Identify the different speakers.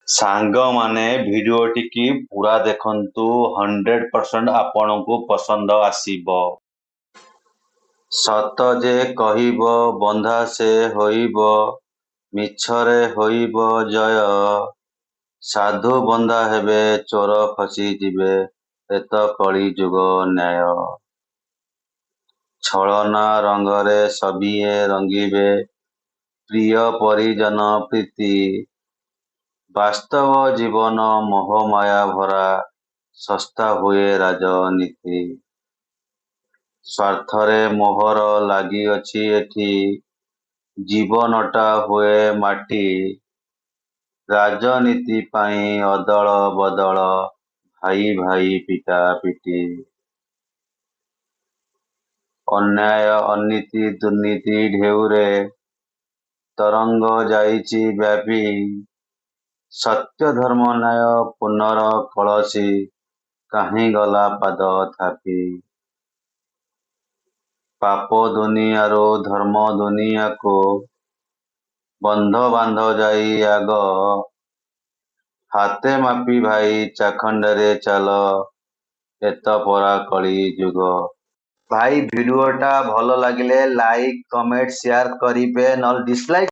Speaker 1: ସାଙ୍ଗମାନେ ଭିଡିଓଟିକି ପୂରା ଦେଖନ୍ତୁ। 100% ଆପଣଙ୍କୁ ପସନ୍ଦ ଆସିବ। ସତ ଯେ କହିବ ବନ୍ଧା ସେ ହୋଇବ, ମିଛରେ ହୋଇବ ଜୟ। ସାଧୁ ବନ୍ଧା ହେବେ ଚୋର ଖସିଯିବେ, ଏତ କଳିଯୁଗ ନ୍ୟାୟ। ଛଳନା ରଙ୍ଗରେ ସଭିଏ ରଙ୍ଗିବେ, ପ୍ରିୟ ପରିଜନ ପ୍ରୀତି। ବାସ୍ତବ ଜୀବନ ମୋହମାୟା ଭରା, ଶସ୍ତା ହୁଏ ରାଜନୀତି। ସ୍ୱାର୍ଥରେ ମୋହର ଲାଗିଅଛି ଏଠି, ଜୀବନଟା ହୁଏ ମାଟି। ରାଜନୀତି ପାଇଁ ଅଦଳ ବଦଳ, ଭାଇ ଭାଇ ପିଟାପିଟି। ଅନ୍ୟାୟ ଅନୀତି ଦୁର୍ନୀତି ଢେଉରେ ତରଙ୍ଗ ଯାଇଛି ବ୍ୟାପି। ସତ୍ୟ ଧର୍ମ ନ୍ୟାୟ ପୁନର କଳସି, କାହିଁ ଗଲା ପାଦ ଥାପି। ପାପ ଦୁନିଆରୁ ଧର୍ମ ଦୁନିଆକୁ, ବନ୍ଧ ବାନ୍ଧ ଯାଇ ଆଗ। ହାତେ ମାପି ଭାଇ ଚାଖଣ୍ଡରେ ଚାଲ, ଏତ ପରା କଳିଯୁଗ। ଭାଇ ଭିଡିଓଟା ଭଲ ଲାଗିଲେ ଲାଇକ୍ କମେଣ୍ଟ ସେୟାର କରିବେ, ନହେଲେ ଡିସଲାଇକ୍